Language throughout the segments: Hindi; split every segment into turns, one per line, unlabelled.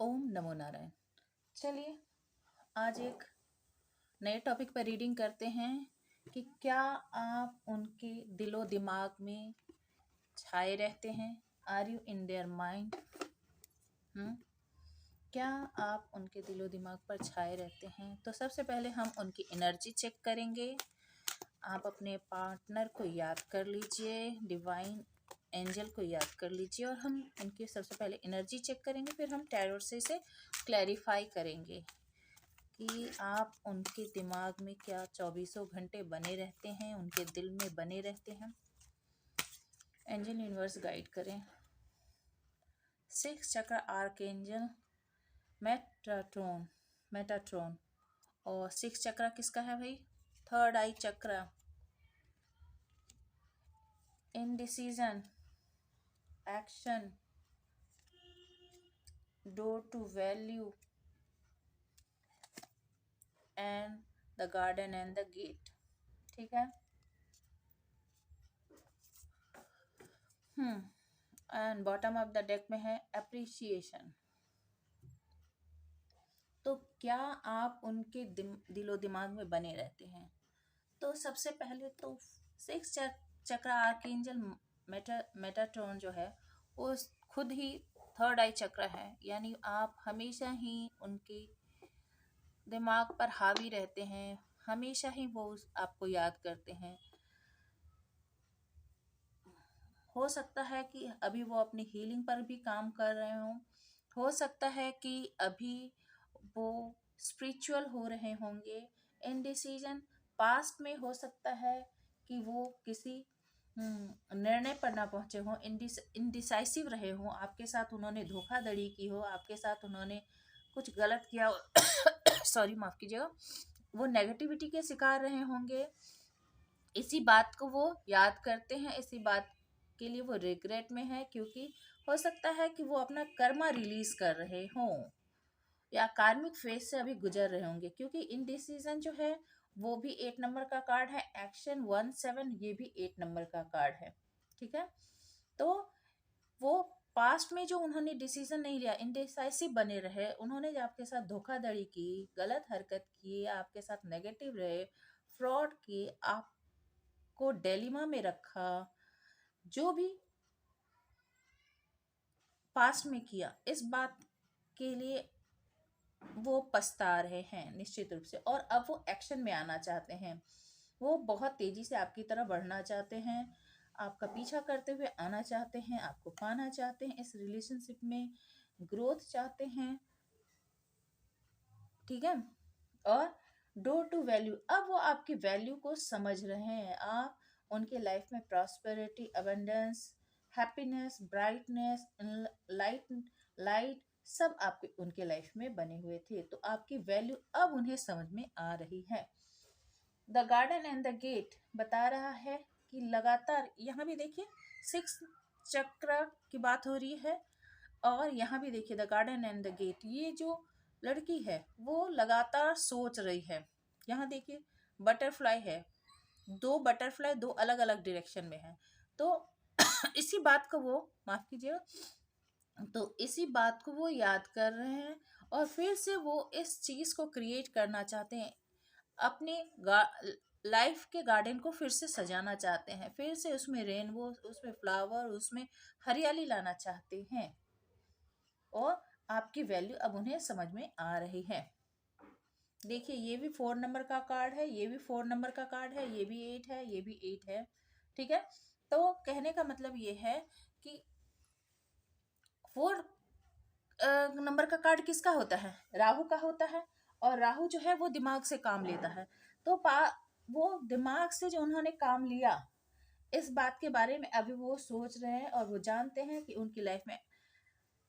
ओम नमो नारायण। चलिए आज एक नए टॉपिक पर रीडिंग करते हैं कि क्या आप उनके दिलो दिमाग में छाए रहते हैं। Are you in their mind? क्या आप उनके दिलो दिमाग पर छाए रहते हैं? तो सबसे पहले हम उनकी एनर्जी चेक करेंगे। आप अपने पार्टनर को याद कर लीजिए, डिवाइन एंजल को याद कर लीजिए, और हम उनकी सबसे पहले एनर्जी चेक करेंगे, फिर हम टैरोट से इसे क्लैरिफाई करेंगे कि आप उनके दिमाग में क्या चौबीसों घंटे बने रहते हैं, उनके दिल में बने रहते हैं। एंजल यूनिवर्स गाइड करें। 6 चक्र आर्कएंजल मेटाट्रॉन और 6 चक्र किसका है भाई? Third eye chakra. Indecision, action, door to value and the garden and the gate. ठीक है। And bottom of the deck में है अप्रिसिएशन। तो क्या आप उनके दिलो दिमाग में बने रहते हैं? तो सबसे पहले तो 6 चक्र आर्कएंजल मेटाट्रॉन जो है वो खुद ही थर्ड आई चक्र है, यानी आप हमेशा ही उनके दिमाग पर हावी रहते हैं, हमेशा ही वो आपको याद करते हैं। हो सकता है कि अभी वो अपनी हीलिंग पर भी काम कर रहे हों, हो सकता है कि अभी वो स्पिरिचुअल हो रहे होंगे। इनडिसीजन, पास्ट में हो सकता है कि वो किसी निर्णय पर ना पहुंचे हों, इनडिसाइसिव रहे हों, आपके साथ उन्होंने धोखाधड़ी की हो, आपके साथ उन्होंने कुछ गलत किया हो सॉरी माफ कीजिएगा, वो नेगेटिविटी के शिकार रहे होंगे। इसी बात को वो याद करते हैं, इसी बात के लिए वो रिग्रेट में है, क्योंकि हो सकता है कि वो अपना कर्मा रिलीज कर रहे हों या कार्मिक फेज से अभी गुजर रहे होंगे, क्योंकि इनडिसीजन जो है वो भी 8 नंबर का कार्ड है। एक्शन 17 ये भी 8 नंबर का कार्ड है। ठीक है। तो वो पास्ट में जो उन्होंने डिसीजन नहीं लिया, इनडिसाइसिव बने रहे, उन्होंने आपके साथ धोखाधड़ी की, गलत हरकत की, आपके साथ नेगेटिव रहे, फ्रॉड की, आपको डेलिमा में रखा, जो भी पास्ट में किया, इस बात के लिए वो पछता रहे हैं निश्चित रूप से, और अब वो एक्शन में आना चाहते हैं। वो बहुत तेजी से आपकी तरफ बढ़ना चाहते हैं, आपका पीछा करते हुए आना चाहते हैं, आपको पाना चाहते हैं, इस रिलेशनशिप में ग्रोथ चाहते हैं। ठीक है। और डोर टू वैल्यू, अब वो आपकी वैल्यू को समझ रहे हैं। आप उनके लाइफ में prosperity, abundance, happiness, brightness, light light सब आपके उनके लाइफ में बने हुए थे, तो आपकी वैल्यू अब उन्हें समझ में आ रही है। The garden and the gate बता रहा है कि लगातार, यहाँ भी देखिए 6 चक्र की बात हो रही है, और यहाँ भी देखिए the garden and the gate, ये जो लड़की है वो लगातार सोच रही है। यहाँ देखिए बटरफ्लाई है, 2 बटरफ्लाई 2 अलग अलग डायरेक्शन में है, तो इसी बात को वो माफ कीजिएगा, तो इसी बात को वो याद कर रहे हैं, और फिर से वो इस चीज को क्रिएट करना चाहते हैं, अपने लाइफ के गार्डन को फिर से सजाना चाहते हैं, फिर से उसमें रेनबो, उसमें फ्लावर, उसमें हरियाली लाना चाहते हैं, और आपकी वैल्यू अब उन्हें समझ में आ रही है। देखिए ये भी 4 नंबर का कार्ड है, ये भी 4 नंबर का कार्ड है, ये भी 8 है, ये भी 8 है। ठीक है। तो कहने का मतलब ये है कि 4 नंबर का कार्ड किसका होता है? राहु का होता है, और राहु जो है वो दिमाग से काम लेता है। तो वो दिमाग से जो उन्होंने काम लिया, इस बात के बारे में अभी वो सोच रहे हैं, और वो जानते हैं कि उनकी लाइफ में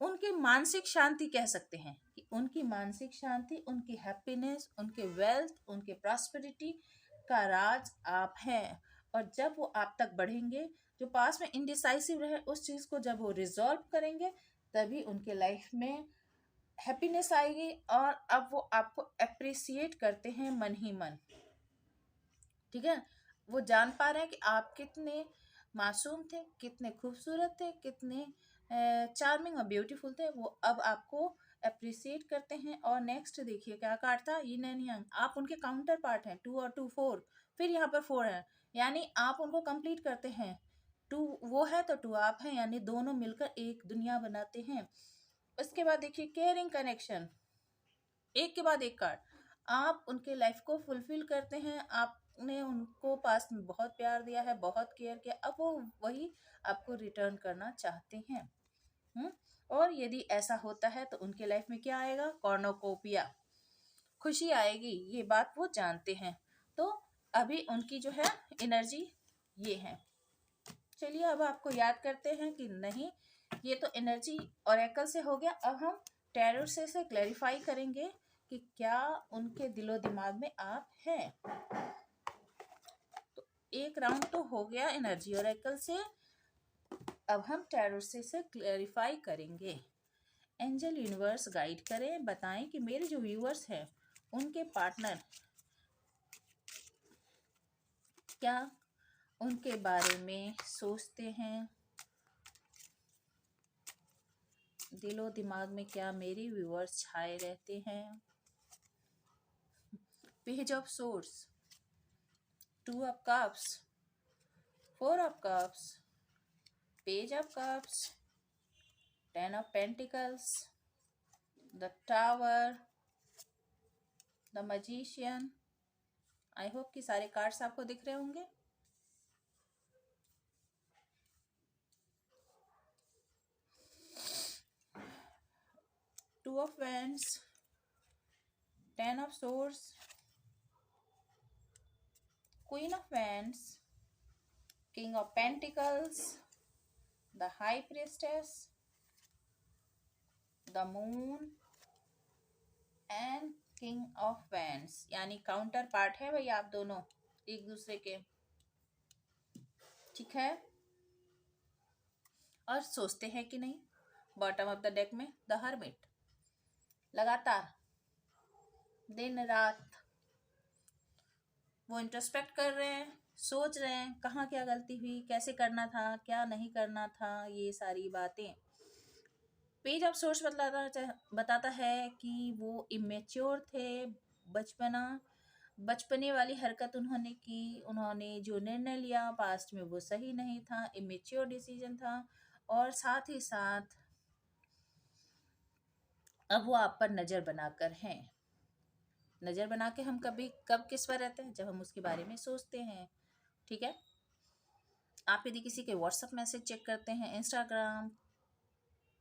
उनकी मानसिक शांति, कह सकते हैं कि उनकी मानसिक शांति, उनकी हैप्पीनेस, उनके वेल्थ, उनके प्रॉस्पेरिटी का राज आप हैं। और जब वो आप तक बढ़ेंगे, जो पास में इनडिसाइसिव रहे उस चीज को जब वो रिजॉल्व करेंगे, तभी उनके लाइफ में हैप्पीनेस आएगी, और अब वो आपको अप्रिसिएट करते हैं मन ही मन। ठीक है। वो जान पा रहे हैं कि आप कितने मासूम थे, कितने खूबसूरत थे, कितने चार्मिंग और ब्यूटीफुल थे, वो अब आपको अप्रिसिएट करते हैं। और नेक्स्ट देखिए क्या कार्ड था, यिन एंड यांग, आप उनके काउंटर पार्ट हैं, 2 और 2 4, फिर यहाँ पर 4 है, यानी आप उनको कंप्लीट करते हैं। 2 वो है तो 2 आप हैं, यानी दोनों मिलकर एक दुनिया बनाते हैं। उसके बाद देखिए केयरिंग कनेक्शन, एक के बाद एक कार्ड, आप उनके लाइफ को फुलफिल करते हैं, आपने उनको पास्ट में बहुत प्यार दिया है, बहुत केयर किया, अब वो वही आपको रिटर्न करना चाहते हैं। और यदि ऐसा होता है तो उनके लाइफ में क्या आएगा, कॉर्नोकोपिया, खुशी आएगी, ये बात वो जानते हैं। तो अभी उनकी जो है एनर्जी ये है। चलिए अब आपको याद करते हैं कि नहीं, ये तो एनर्जी ऑरेकल से हो गया। अब हम टैरो से क्लैरिफाई करेंगे कि क्या उनके दिलो दिमाग में आप हैं। तो एक राउंड तो हो गया एनर्जी ऑरेकल से, अब हम टैरो से क्लैरिफाई करेंगे। एंजल यूनिवर्स गाइड करें, बताएं कि मेरे जो व्यूअर्स हैं उनके पार्टनर क्या उनके बारे में सोचते हैं, दिलो दिमाग में क्या मेरे व्यूअर्स छाए रहते हैं। Page of source, 2 of cups, 4 of cups, page of cups, 10 of pentacles, the tower, the magician. I hope कि सारे कार्ड्स आपको दिख रहे होंगे। Two of wands, 10 of source, queen of wands, king of pentacles, the high priestess, the moon and king of wands, यानी काउंटर पार्ट है भाई आप दोनों एक दूसरे के, ठीक है। और सोचते हैं कि नहीं, बॉटम ऑफ द डेक में द हर्मिट, लगातार दिन रात वो इंट्रोस्पेक्ट कर रहे हैं, सोच रहे हैं कहाँ क्या गलती हुई, कैसे करना था, क्या नहीं करना था, ये सारी बातें। पेज ऑफ सोर्स बताता है कि वो इमेच्योर थे, बचपने वाली हरकत उन्होंने की, उन्होंने जो निर्णय लिया पास्ट में वो सही नहीं था, इमेच्योर डिसीजन था। और साथ ही साथ अब वो आप पर नज़र बनाकर हैं। नज़र बना के हम कब किस पर रहते हैं, जब हम उसके बारे में सोचते हैं, ठीक है। आप यदि किसी के व्हाट्सएप मैसेज चेक करते हैं, इंस्टाग्राम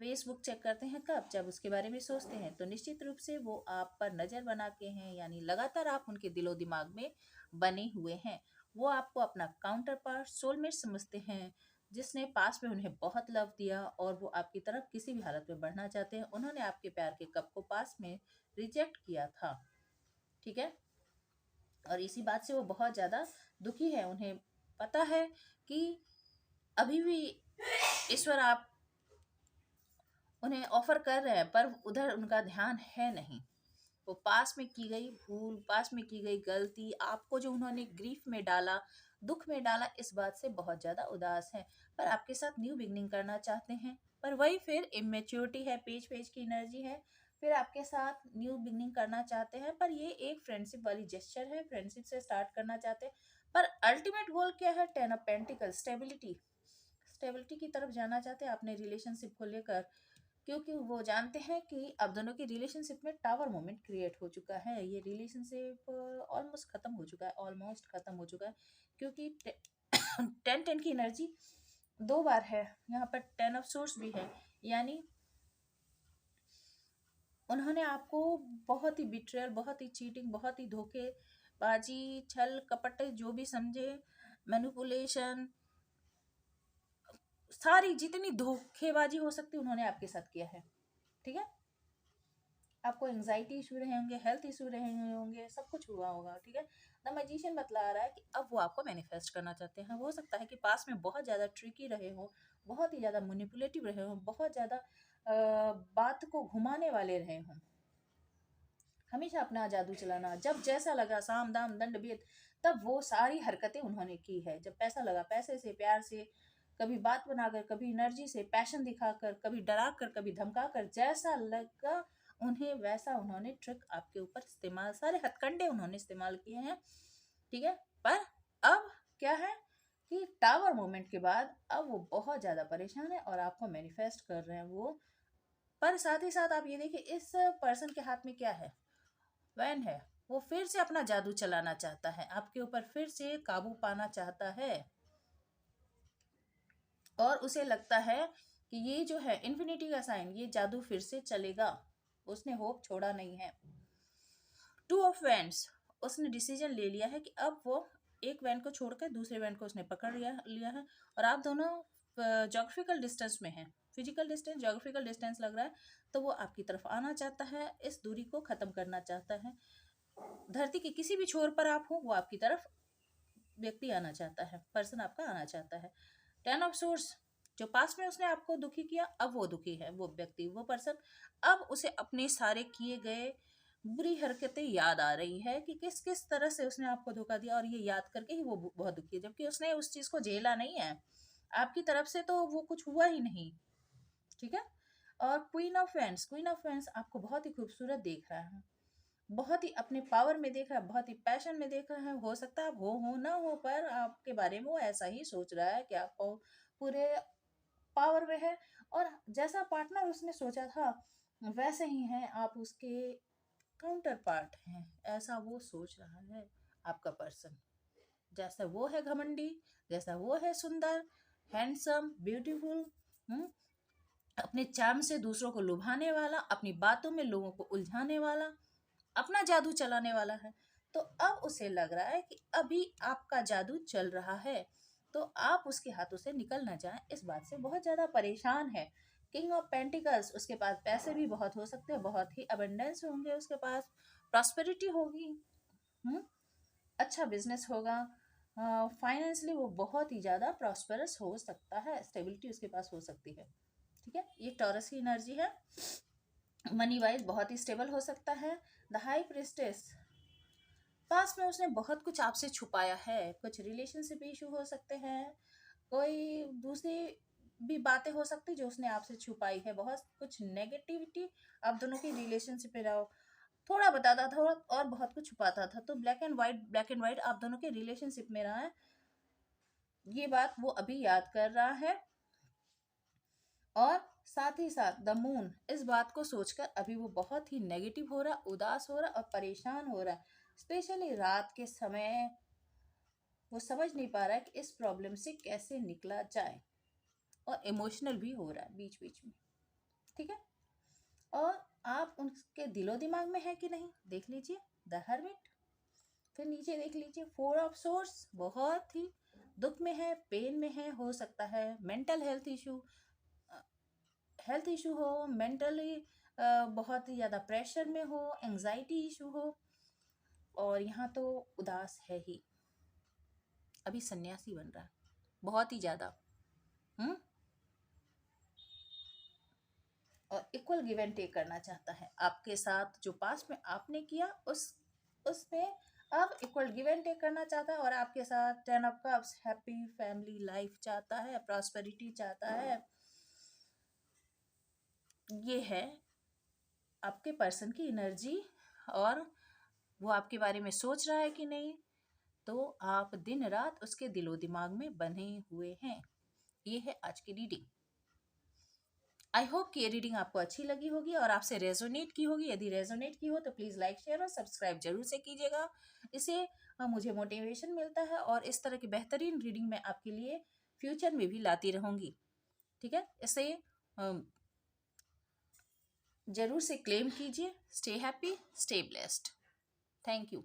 फेसबुक चेक करते हैं, कब, जब उसके बारे में सोचते हैं, तो निश्चित रूप से वो आप पर नज़र बना के हैं, यानी लगातार आप उनके दिलो दिमाग में बने हुए हैं। वो आपको अपना काउंटर पार्ट, सोलमेट समझते हैं, जिसने पास में उन्हें बहुत लव दिया और वो आपकी तरफ किसी भी हालत में बढ़ना चाहते हैं। उन्होंने आपके प्यार के कप को पास में रिजेक्ट किया था, ठीक है। और इसी बात से वो बहुत ज़्यादा दुखी है। उन्हें पता है कि अभी भी ईश्वर आप उन्हें ऑफर कर रहे हैं, पर उधर उनका ध्यान है नहीं। वो पास में की गई भूल, पास में की गई गलती, आपको जो उन्होंने ग्रीफ में डाला, दुख में डाला, इस बात से बहुत ज़्यादा उदास है, पर आपके साथ न्यू बिगनिंग करना चाहते हैं। पर वही फिर इमेच्योरिटी है, पेज पेज की एनर्जी है, फिर आपके साथ न्यू बिगनिंग करना चाहते हैं, पर ये एक फ्रेंडशिप वाली जेस्चर है, फ्रेंडशिप से स्टार्ट करना चाहते हैं। पर अल्टीमेट गोल क्या है, 10 ऑफ पेंटिकल, स्टेबिलिटी, स्टेबिलिटी की तरफ जाना चाहते हैं अपने रिलेशनशिप को लेकर, क्योंकि वो जानते हैं कि अब दोनों की रिलेशनशिप में टावर मोमेंट क्रिएट हो चुका है। ये रिलेशनशिप ऑलमोस्ट खत्म हो चुका है, क्योंकि 10-10 की एनर्जी 2 बार है, यहाँ पर 10 ऑफ सोर्स भी है, यानी उन्होंने आपको बहुत ही बिट्रेयल, बहुत ही चीटिंग, बहुत ही धोखेबाजी, छल कपट, जो भी समझे, मैनिपुलेशन, सारी जितनी धोखेबाजी हो सकती है उन्होंने आपके साथ किया है, ठीक है। आपको एंजाइटी इशू रहे होंगे, हेल्थ इशू रहे होंगे, सब कुछ हुआ होगा, ठीक है। द मैजिशियन बतला रहा है कि अब वो आपको मैनिफेस्ट करना चाहते हैं। हो सकता है कि पास में बहुत ज़्यादा ट्रिकी रहे हो, बहुत ही ज़्यादा मैनिपुलेटिव रहे हो, बहुत ज़्यादा बात को घुमाने वाले रहे हों, हमेशा अपना जादू चलाना, जब जैसा लगा साम दाम दंड भेद, तब वो सारी हरकतें उन्होंने की है। जब पैसा लगा पैसे से, प्यार से, कभी बात बनाकर, कभी एनर्जी से, पैशन दिखाकर, कभी डरा कर, कभी धमका कर, जैसा लगा उन्हें वैसा उन्होंने ट्रिक आपके ऊपर इस्तेमाल, सारे हथकंडे उन्होंने इस्तेमाल किए हैं, ठीक है। पर अब क्या है कि टावर मोमेंट के बाद अब वो बहुत ज़्यादा परेशान है और आपको मैनिफेस्ट कर रहे हैं वो। पर साथ ही साथ आप ये देखिए इस पर्सन के हाथ में क्या है, वैन है। वो फिर से अपना जादू चलाना चाहता है, आपके ऊपर फिर से काबू पाना चाहता है, और उसे लगता है कि ये जो है इन्फिनिटी का साइन, ये जादू फिर से चलेगा, उसने होप छोड़ा नहीं है। टू ऑफ वैंड्स, उसने डिसीजन ले लिया है कि अब वो एक वैन को छोड़कर दूसरे वैन को उसने पकड़ लिया लिया है, और आप दोनों जोग्राफिकल डिस्टेंस में हैं, फिजिकल डिस्टेंस जोग्राफिकल डिस्टेंस लग रहा है, तो वो आपकी तरफ आना चाहता है, इस दूरी को खत्म करना चाहता है। धरती के किसी भी छोर पर आप हो, वो आपकी तरफ व्यक्ति आना चाहता है, पर्सन आपका आना चाहता है। टेन ऑफ सोर्स, जो पास्ट में उसने आपको दुखी किया, अब वो दुखी है, वो व्यक्ति, वो पर्सन, अब उसे अपने सारे किए गए बुरी हरकतें याद आ रही है कि किस किस तरह से उसने आपको धोखा दिया, और ये याद करके ही वो बहुत दुखी है, जबकि उसने उस चीज को झेला नहीं है, आपकी तरफ से तो वो कुछ हुआ ही नहीं, ठीक है। और queen of wands, queen of wands आपको बहुत ही खूबसूरत देख रहा है, बहुत ही अपने पावर में देख रहा है, बहुत ही पैशन में देख रहा है। हो सकता है आप हो ना हो, पर आपके बारे में वो ऐसा ही सोच रहा है कि आप पूरे पावर में है, और जैसा पार्टनर उसने सोचा था वैसे ही है आप उसके काउंटर पार्ट हैं, ऐसा वो सोच रहा है आपका पर्सन। जैसा वो है घमंडी, जैसा वो है सुंदर, हैंडसम, ब्यूटीफुल, अपने चार्म से दूसरों को लुभाने वाला, अपनी बातों में लोगों को उलझाने वाला, अपना जादू चलाने वाला है, तो अब उसे लग रहा है कि अभी आपका जादू चल रहा है, तो आप उसके हाथों से निकल ना जाएं, इस बात से बहुत ज्यादा परेशान है। किंग ऑफ पेंटिकल्स, उसके पास पैसे भी बहुत हो सकते हैं, बहुत ही अबंडेंस होंगे उसके पास, प्रॉस्पेरिटी होगी, हम्म अच्छा बिजनेस होगा, फाइनेंशियली वो बहुत ही ज्यादा प्रॉस्पेरस हो सकता है, स्टेबिलिटी उसके पास हो सकती है, ठीक है। ये टॉरस की एनर्जी है, मनी वाइज बहुत ही स्टेबल हो सकता है। द हाई प्रिस्टेस, पास्ट में उसने बहुत कुछ आपसे छुपाया है, कुछ रिलेशनशिप इशू हो सकते हैं, कोई दूसरी भी बातें हो सकती जो उसने आपसे छुपाई है, बहुत कुछ नेगेटिविटी आप दोनों की रिलेशनशिप में रहो, थोड़ा बताता था और बहुत कुछ छुपाता था, तो ब्लैक एंड व्हाइट आप दोनों के रिलेशनशिप में रहा है, ये बात वो अभी याद कर रहा है। और साथ ही साथ द मून, इस बात को सोचकर अभी वो बहुत ही नेगेटिव हो रहा, उदास हो रहा और परेशान हो रहा है, स्पेशली रात के समय वो समझ नहीं पा रहा है कि इस प्रॉब्लम से कैसे निकला जाए, और इमोशनल भी हो रहा है बीच बीच में, ठीक है। और आप उनके दिलो दिमाग में है कि नहीं, देख लीजिए द हर्मिट, फिर नीचे देख लीजिए फोर ऑफ सोर्स, बहुत ही दुख में है, पेन में है, हो सकता है मेंटल हेल्थ इशू हो, मेंटली बहुत ही ज़्यादा प्रेशर में हो, एंजाइटी इशू हो, और यहाँ तो उदास है ही, अभी सन्यासी बन रहा है बहुत ही ज़्यादा, हम्म और इक्वल गिव एंड टेक करना चाहता है आपके साथ, जो पास्ट में आपने किया उसमें अब इक्वल गिव एंड टेक करना चाहता है, और आपके साथ ten of cups, happy family life चाहता है, प्रॉस्पेरिटी चाहता है। ये है आपके पर्सन की एनर्जी, और वो आपके बारे में सोच रहा है कि नहीं, तो आप दिन रात उसके दिलो दिमाग में बने हुए हैं। ये है आज की रीडिंग। आई होप कि ये रीडिंग आपको अच्छी लगी होगी और आपसे रेजोनेट की होगी। यदि रेजोनेट की हो तो प्लीज़ लाइक शेयर और सब्सक्राइब जरूर से कीजिएगा, इससे मुझे मोटिवेशन मिलता है, और इस तरह की बेहतरीन रीडिंग मैं आपके लिए फ्यूचर में भी लाती रहूँगी, ठीक है। इसे जरूर से क्लेम कीजिए। Stay happy, stay blessed. Thank you.